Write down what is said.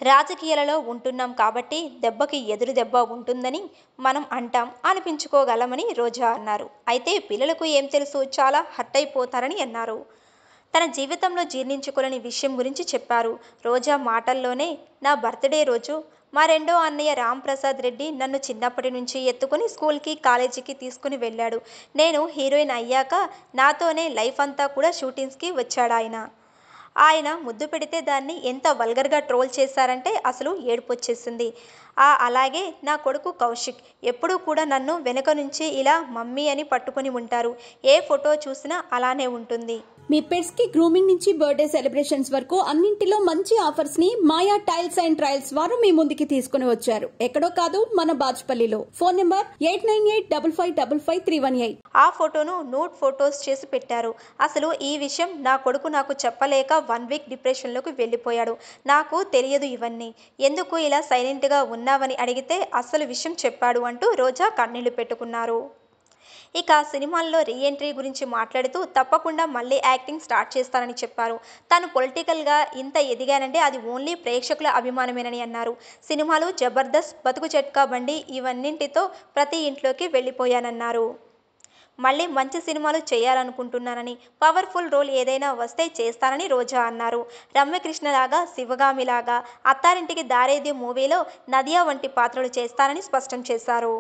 రాజకీయాలలో ఉంటున్నాం కాబట్టి దెబ్బకి ఎదురు దెబ్బ ఉంటుందని మనం అంటాం అనిపించుకోగలమని రోజా అన్నారు. అయితే పిల్లలకు ఏం తెలుసు, చాలా హర్ట్ అయిపోతారని అన్నారు. తన జీవితంలో జీర్ణించుకోలేని విషయం గురించి చెప్పారు. రోజా మాటల్లోనే, నా బర్త్డే రోజు మా రెండో అన్నయ్య రామ్ ప్రసాద్ రెడ్డి నన్ను చిన్నప్పటి నుంచి ఎత్తుకుని స్కూల్కి కాలేజీకి తీసుకుని వెళ్ళాడు. నేను హీరోయిన్ అయ్యాక నాతోనే లైఫ్ అంతా కూడా షూటింగ్స్కి వచ్చాడాయన. ఆయన ముద్దు పెడితే దాన్ని ఎంత వల్గర్గా ట్రోల్ చేశారంటే అసలు ఏడుపొచ్చేసింది. అలాగే నా కొడుకు కౌశిక్ ఎప్పుడూ కూడా నన్ను వెనుక నుంచి ఇలా మమ్మీ అని పట్టుకుని ఉంటారు. ఏ ఫోటో చూసినా అలానే ఉంటుంది. మీ పెట్స్ కి గ్రూమింగ్ నుంచి బర్త్డే సెలబ్రేషన్స్ వరకు అన్నింటిలో మంచి ఆఫర్స్ ని మాయా టైల్స్ అండ్ ట్రయల్స్ వారు మీ ముందుకి తీసుకుని వచ్చారు. ఎక్కడో కాదు, మన బాజ్పల్లిలో. Phone number 8985555318. ఆ ఫోటోను నూడ్ ఫొటోస్ చేసి పెట్టారు. అసలు ఈ విషయం నా కొడుకు నాకు చెప్పలేక 1 వీక్ డిప్రెషన్లోకి వెళ్ళిపోయాడు. నాకు తెలియదు ఇవన్నీ. ఎందుకు ఇలా సైలెంట్గా ఉన్నావని అడిగితే అసలు విషయం చెప్పాడు అంటూ రోజా కన్నీళ్లు పెట్టుకున్నారు. ఇక సినిమాల్లో రీ ఎంట్రీ గురించి మాట్లాడుతూ తప్పకుండా మళ్ళీ యాక్టింగ్ స్టార్ట్ చేస్తానని చెప్పారు. తాను పొలిటికల్గా ఇంత ఎదిగానంటే అది ఓన్లీ ప్రేక్షకుల అభిమానమేనని అన్నారు. సినిమాలు, జబర్దస్త్, బతుకు జట్కా బండి ఇవన్నింటితో ప్రతి ఇంట్లోకి వెళ్ళిపోయానన్నారు. మళ్ళీ మంచి సినిమాలు చేయాలనుకుంటున్నానని, పవర్ఫుల్ రోల్ ఏదైనా వస్తే చేస్తానని రోజా అన్నారు. రమ్యకృష్ణలాగా, శివగామిలాగా, అత్తారింటికి దారేది మూవీలో నదియా వంటి పాత్రలు చేస్తానని స్పష్టం చేశారు.